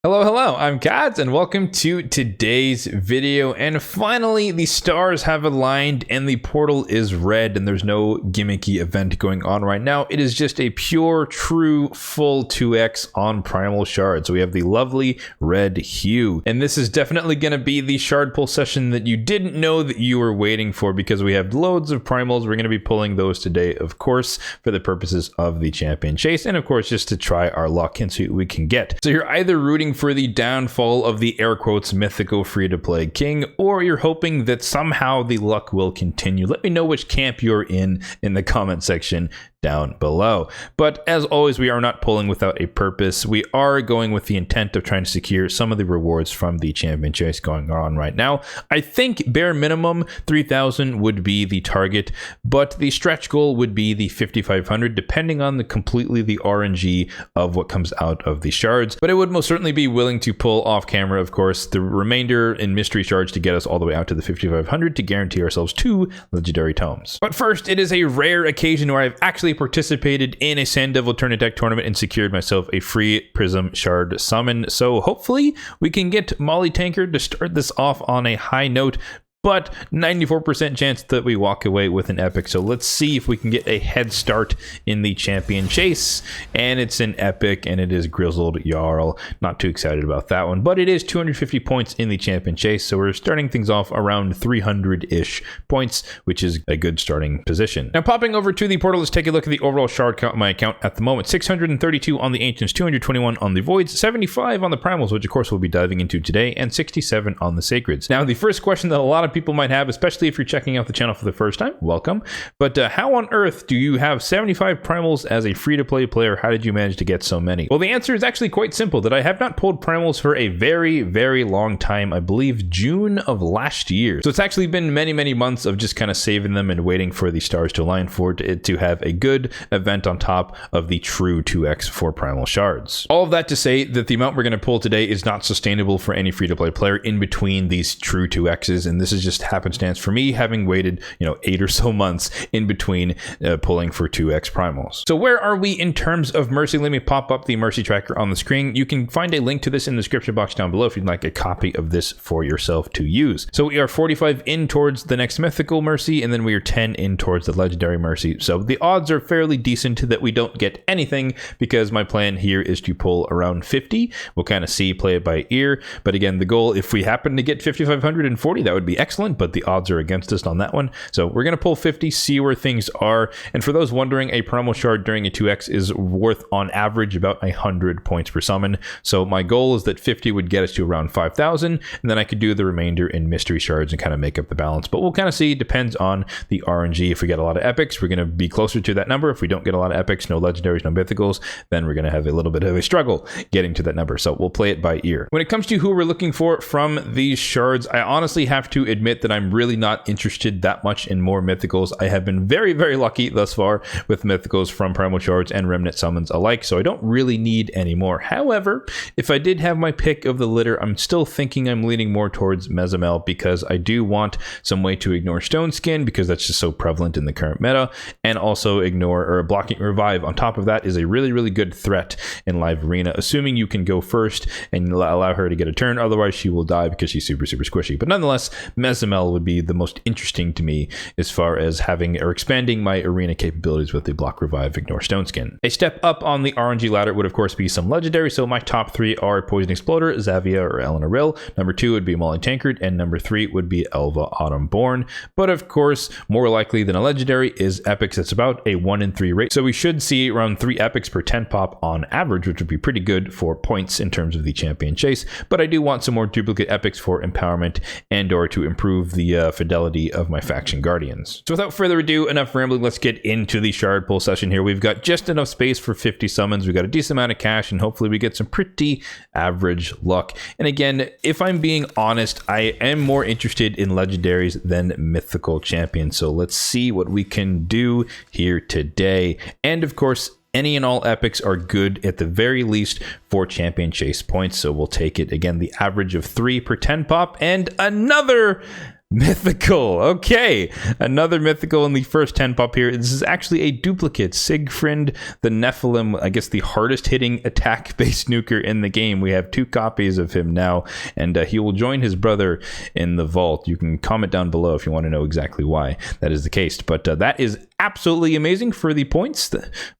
Hello, I'm Kads, and welcome to today's video. And finally, the stars have aligned and the portal is red, and there's no gimmicky event going on right now. It is just a pure, true, full 2x on Primal shards. So we have the lovely red hue. And this is definitely going to be the shard pull session that you didn't know that you were waiting for, because we have loads of primals. We're going to be pulling those today, of course, for the purposes of the champion chase, and of course, just to try our luck and see what we can get. So you're either rooting for the downfall of the air quotes mythical free-to-play king, or you're hoping that somehow the luck will continue. Let me know which camp you're in the comment section down below. But as always, we are not pulling without a purpose. We are going with the intent of trying to secure some of the rewards from the champion chase going on right now. I think bare minimum 3,000 would be the target, but the stretch goal would be the 5,500, depending on the RNG of what comes out of the shards. But I would most certainly be willing to pull off camera, of course, the remainder in mystery shards to get us all the way out to the 5,500 to guarantee ourselves 2 legendary tomes. But first, it is a rare occasion where I've actually participated in a Sand Devil Turn Deck tournament and secured myself a free Prism shard summon. So hopefully we can get Molly Tankard to start this off on a high note, but 94% chance that we walk away with an epic. So let's see if we can get a head start in the champion chase. And it's an epic, and it is Grizzled Jarl. Not too excited about that one, but it is 250 points in the champion chase. So we're starting things off around 300-ish points, which is a good starting position. Now, popping over to the portal, let's take a look at the overall shard count on my account at the moment. 632 on the Ancients, 221 on the Voids, 75 on the Primals, which of course we'll be diving into today, and 67 on the Sacreds. Now, the first question that a lot of people might have, especially if you're checking out the channel for the first time, welcome. But how on earth do you have 75 primals as a free-to-play player? How did you manage to get so many? Well, the answer is actually quite simple, that I have not pulled primals for a very, very long time. I believe June of last year. So it's actually been many, many months of just kind of saving them and waiting for the stars to align for it to have a good event on top of the true 2x for primal shards. All of that to say that the amount we're going to pull today is not sustainable for any free-to-play player in between these true 2x's, and this is just happenstance for me, having waited 8 or so months in between pulling for 2x primals. So where are we in terms of mercy? Let me pop up the mercy tracker on the screen. You can find a link to this in the description box down below if you'd like a copy of this for yourself to use. So we are 45 in towards the next mythical mercy, and then we are 10 in towards the legendary mercy. So the odds are fairly decent that we don't get anything, because my plan here is to pull around 50. We'll kind of see, play it by ear. But again, the goal, if we happen to get 5,540, that would be excellent, but the odds are against us on that one. So we're going to pull 50, see where things are. And for those wondering, a primal shard during a 2x is worth on average about 100 points per summon. So my goal is that 50 would get us to around 5,000, and then I could do the remainder in mystery shards and kind of make up the balance. But we'll kind of see, depends on the RNG. If we get a lot of epics, we're going to be closer to that number. If we don't get a lot of epics, no legendaries, no mythicals, then we're going to have a little bit of a struggle getting to that number. So we'll play it by ear. When it comes to who we're looking for from these shards, I honestly have to admit that I'm really not interested that much in more mythicals. I have been very, very lucky thus far with mythicals from primal shards and remnant summons alike, so I don't really need any more. However, if I did have my pick of the litter, I'm still thinking I'm leaning more towards Mezamel, because I do want some way to ignore Stone Skin, because that's just so prevalent in the current meta, and also ignore or blocking revive. On top of that is a really, really good threat in live arena, assuming you can go first and allow her to get a turn. Otherwise, she will die because she's super, super squishy. But nonetheless, Mezamel would be the most interesting to me as far as having or expanding my arena capabilities with the block revive, ignore Stone Skin. A step up on the RNG ladder would of course be some legendary. So my top 3 are Poison Exploder, Zavia, or Elena Rill. Number 2 would be Molly Tankard, and number 3 would be Elva Autumnborn. But of course, more likely than a legendary is epics. It's about a 1 in 3 rate. So we should see around 3 epics per 10 pop on average, which would be pretty good for points in terms of the champion chase. But I do want some more duplicate epics for empowerment and or to improve the fidelity of my faction guardians. So without further ado, enough rambling, let's get into the shard pull session here. We've got just enough space for 50 summons. We've got a decent amount of cash, and hopefully we get some pretty average luck. And again, if I'm being honest, I am more interested in legendaries than mythical champions. So let's see what we can do here today. And of course, any and all epics are good at the very least for champion chase points. So we'll take it again, the average of 3 per 10 pop, and another mythical. Okay, another mythical in the first 10 pop here. This is actually a duplicate. Siegfried the Nephilim, I guess the hardest hitting attack based nuker in the game. We have 2 copies of him now, and he will join his brother in the vault. You can comment down below if you want to know exactly why that is the case, but that is absolutely amazing for the points.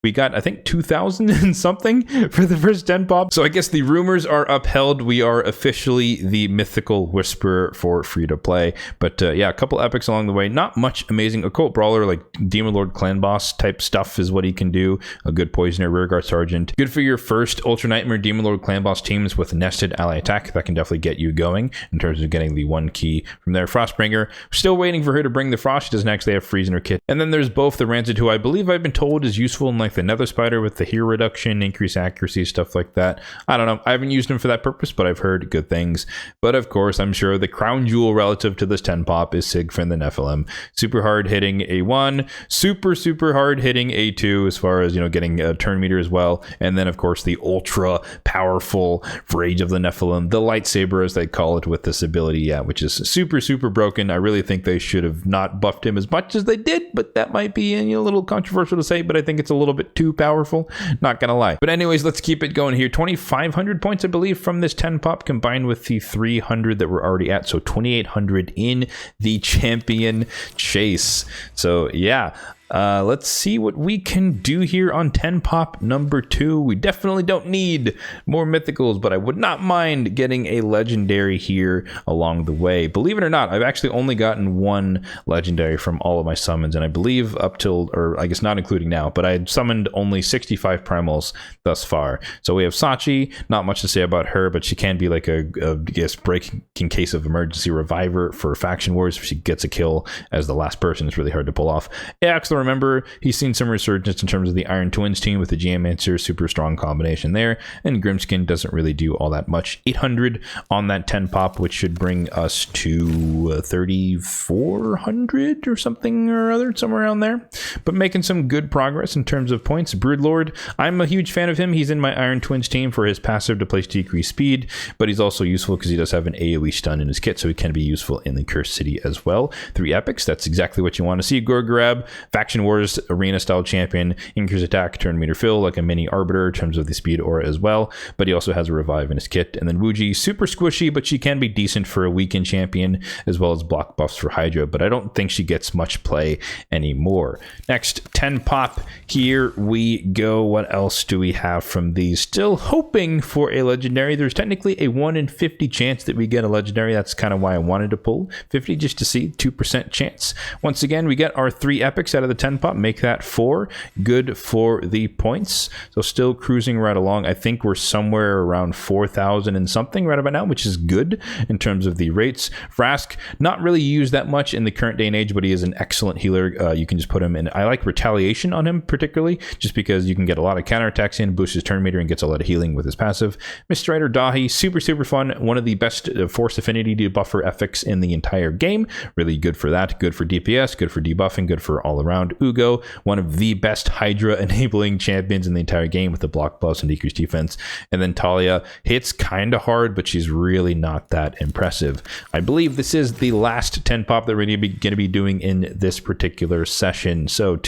We got, I think, 2,000 and something for the first 10 pop. So I guess the rumors are upheld. We are officially the mythical whisperer for free to play. But yeah, a couple epics along the way. Not much amazing. Occult brawler, like Demon Lord clan boss type stuff is what he can do. A good poisoner, rearguard sergeant. Good for your first Ultra Nightmare Demon Lord clan boss teams with nested ally attack. That can definitely get you going in terms of getting the 1 key from there. Frostbringer, still waiting for her to bring the frost. She doesn't actually have freeze in her kit. And then there's both the Rancid, who I believe I've been told is useful in like the Nether Spider with the hero reduction, increased accuracy, stuff like that. I don't know. I haven't used him for that purpose, but I've heard good things. But of course, I'm sure the crown jewel relative to this 10 pop is Siegfried the Nephilim. Super hard hitting A1, super hard hitting A2 as far as, you know, getting a turn meter as well. And then of course the ultra powerful Rage of the Nephilim, the lightsaber as they call it, with this ability, yeah, which is super broken. I really think they should have not buffed him as much as they did, but that might be, you know, a little controversial to say, but I think it's a little bit too powerful, not gonna lie. But anyways, let's keep it going here. 2,500 points, I believe, from this 10 pop combined with the 300 that we're already at, so 2,800 in the champion chase. So yeah, let's see what we can do here on 10 pop number 2. We definitely don't need more mythicals, but I would not mind getting a legendary here along the way. Believe it or not, I've actually only gotten 1 legendary from all of my summons, and I believe up till, or I guess not including now, but I had summoned only 65 primals thus far. So we have Sachi, not much to say about her, but she can be like a I guess break in case of emergency reviver for faction wars if she gets a kill as the last person. It's really hard to pull off. Axel, remember, he's seen some resurgence in terms of the Iron Twins team with the Geomancer, super strong combination there, and Grimskin doesn't really do all that much. 800 on that 10 pop, which should bring us to 3,400 or something or other, somewhere around there, but making some good progress in terms of points. Broodlord, I'm a huge fan of him. He's in my Iron Twins team for his passive to place decreased speed, but he's also useful because he does have an AoE stun in his kit, so he can be useful in the Cursed City as well. 3 epics, that's exactly what you want to see. Gorgrab, Faction Wars arena style champion, increase attack, turn meter fill, like a mini arbiter in terms of the speed aura as well, but he also has a revive in his kit. And then Wuji, super squishy, but she can be decent for a weekend champion, as well as block buffs for Hydra, but I don't think she gets much play anymore. Next, 10 pop, here we go. What else do we have from these? Still hoping for a legendary. There's technically a 1 in 50 chance that we get a legendary. That's kind of why I wanted to pull 50, just to see 2% chance. Once again, we get our 3 epics out of the 10 pop, make that 4. Good for the points. So still cruising right along. I think we're somewhere around 4,000 and something right about now, which is good in terms of the rates. Frask, not really used that much in the current day and age, but he is an excellent healer. You can just put him in. I like retaliation on him particularly, just because you can get a lot of counterattacks in, boosts his turn meter, and gets a lot of healing with his passive. Mr. Rider Dahi, super fun. One of the best force affinity debuffer effics in the entire game. Really good for that. Good for DPS, good for debuffing, good for all around. Ugo, one of the best Hydra enabling champions in the entire game with the block buffs and decreased defense. And then Talia hits kind of hard, but she's really not that impressive. I believe this is the last 10 pop that we're going to be doing in this particular session. So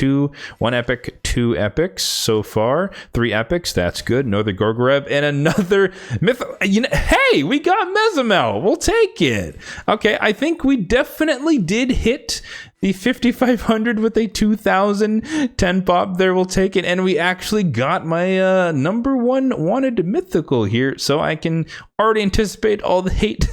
1 epic, 2 epics so far, 3 epics. That's good. Another Gorgorev and another myth. You know, hey, we got Mezamel. We'll take it. Okay, I think we definitely did hit the 5,500 with a 2,000 10 pop there. We'll take it. And we actually got my number 1 wanted mythical here. So I can already anticipate all the hate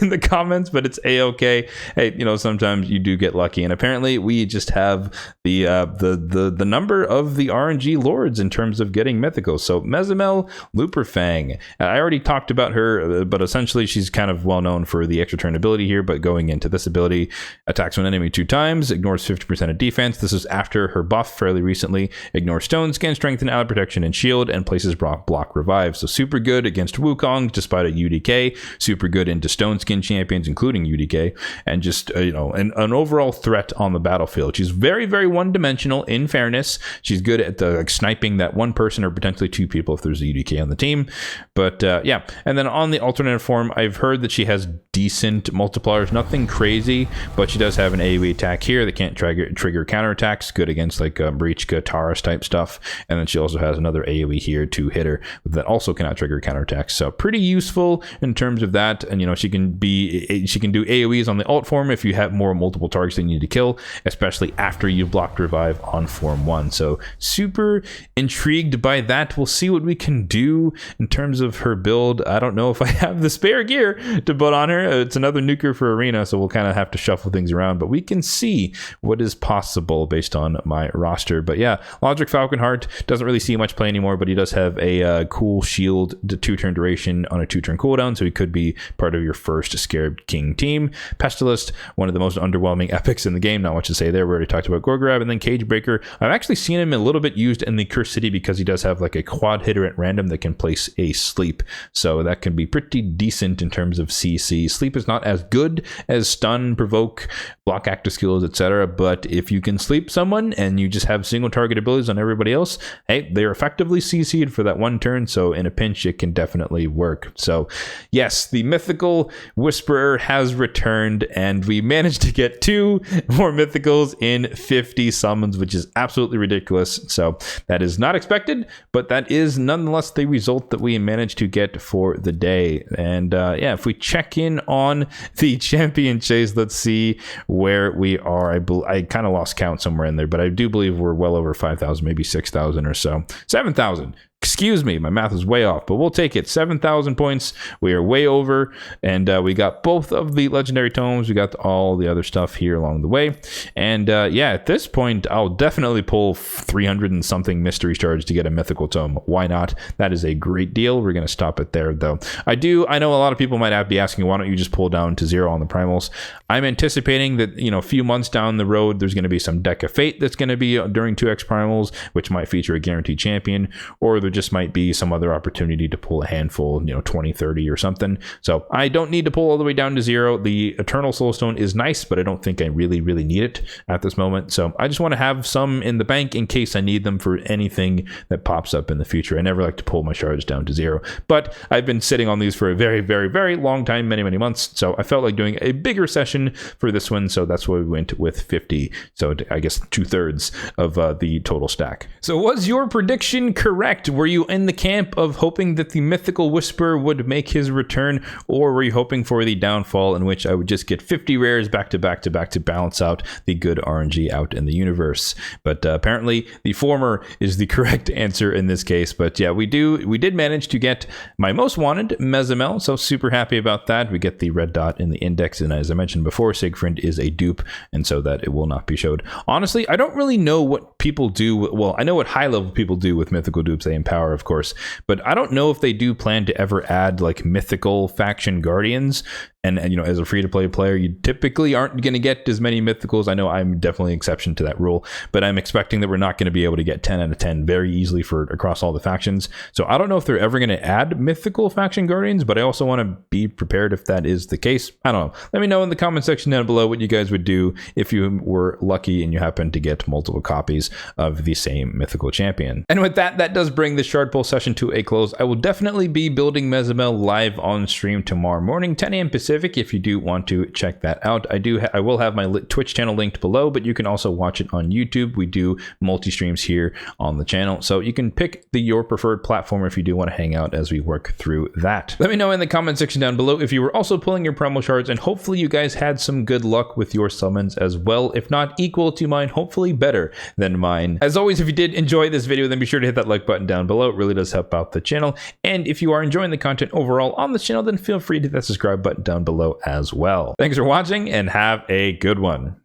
in the comments, but it's a-okay. Hey, you know, sometimes you do get lucky. And apparently we just have the number of the RNG lords in terms of getting mythicals. So Mezamel Luperfang. I already talked about her, but essentially she's kind of well known for the extra turn ability here, but going into this ability, attacks one enemy 2 times, ignores 50% of defense. This is after her buff fairly recently. Ignores stone skin, strengthen, ally protection, and shield, and places block revive. So super good against Wukong, despite a UDK, super good into stone skin champions, including UDK, and just, you know, an overall threat on the battlefield. She's very, very one-dimensional, in fairness. She's good at the, like, sniping that one person or potentially two people if there's a UDK on the team. But yeah, and then on the alternative form, I've heard that she has decent multipliers, nothing crazy, but she does have an AoE attack here that can't trigger counterattacks, good against like Breachka, Taurus type stuff. And then she also has another AoE here to hit her that also cannot trigger counterattacks. So pretty useful in terms of that. And you know, she can do AoEs on the alt form if you have multiple targets that you need to kill, especially after you've blocked revive on form 1. So super intrigued by that. We'll see what we can do in terms of her build. I don't know if I have the spare gear to put on her. It's another nuker for arena, so we'll kind of have to shuffle things around, but we can see what is possible based on my roster. But yeah, Logic Falconheart doesn't really see much play anymore, but he does have a cool shield to 2-turn duration on a 2-turn cooldown, so he could be part of your first Scarab King team. Pestilist, one of the most underwhelming epics in the game, not much to say there. We already talked about Gorgrab. And then Cagebreaker, I've actually seen him a little bit used in the Cursed City because he does have like a quad hitter at random that can place a sleep, so that can be pretty decent in terms of CC. Sleep is not as good as stun, provoke, block active skills, etc., but if you can sleep someone and you just have single target abilities on everybody else, hey, they're effectively CC'd for that one turn, so in a pinch it can definitely work. So yes, the mythical Whisperer has returned, and we managed to get 2 more mythicals in 50 summons, which is absolutely ridiculous. So that is not expected, but that is nonetheless the result that we managed to get for the day. And yeah, if we check in on the champion chase, let's see where we are. I kind of lost count somewhere in there, but I do believe we're well over 5,000, maybe 6,000 or so. 7,000. Excuse me, my math is way off, but we'll take it. 7,000 points. We are way over, and we got both of the legendary tomes. We got all the other stuff here along the way. And yeah, at this point, I'll definitely pull 300 and something mystery shards to get a mythical tome. Why not? That is a great deal. We're going to stop it there, though. I know a lot of people might be asking, why don't you just pull down to 0 on the primals? I'm anticipating that, you know, a few months down the road, there's going to be some deck of fate that's going to be during 2x primals, which might feature a guaranteed champion, or there just might be some other opportunity to pull a handful, you know, 20, 30 or something. So I don't need to pull all the way down to 0. The Eternal Soulstone is nice, but I don't think I really need it at this moment. So I just want to have some in the bank in case I need them for anything that pops up in the future. I never like to pull my shards down to 0, but I've been sitting on these for a very long time, many months. So I felt like doing a bigger session for this one. So that's why we went with 50. So I guess 2/3 of the total stack. So was your prediction correct? Were you in the camp of hoping that the mythical Whisperer would make his return, or were you hoping for the downfall in which I would just get 50 rares back to back to balance out the good RNG out in the universe? But apparently the former is the correct answer in this case. But yeah, we did manage to get my most wanted Mezimel, so super happy about that. We get the red dot in the index, and as I mentioned before, Sigfrind is a dupe, and so that it will not be showed. Honestly, I don't really know what people do. Well, I know what high level people do with mythical dupes. They empower, of course, but I don't know if they do plan to ever add like mythical faction guardians. And you know, as a free-to-play player, you typically aren't going to get as many mythicals. I know I'm definitely an exception to that rule, but I'm expecting that we're not going to be able to get 10 out of 10 very easily for across all the factions. So I don't know if they're ever going to add mythical faction guardians, but I also want to be prepared if that is the case. I don't know. Let me know in the comment section down below what you guys would do if you were lucky and you happened to get multiple copies of the same mythical champion. And with that, that does bring the shard pull session to a close. I will definitely be building Mezimel live on stream tomorrow morning, 10 a.m. Pacific. If you do want to check that out, I will have my Twitch channel linked below, but you can also watch it on YouTube. We do multi-streams here on the channel, so you can pick your preferred platform if you do want to hang out as we work through that. Let me know in the comment section down below if you were also pulling your Primal shards, and hopefully you guys had some good luck with your summons as well. If not equal to mine, hopefully better than mine. As always, if you did enjoy this video, then be sure to hit that like button down below. It really does help out the channel. And if you are enjoying the content overall on the channel, then feel free to hit that subscribe button down below as well. Thanks for watching and have a good one.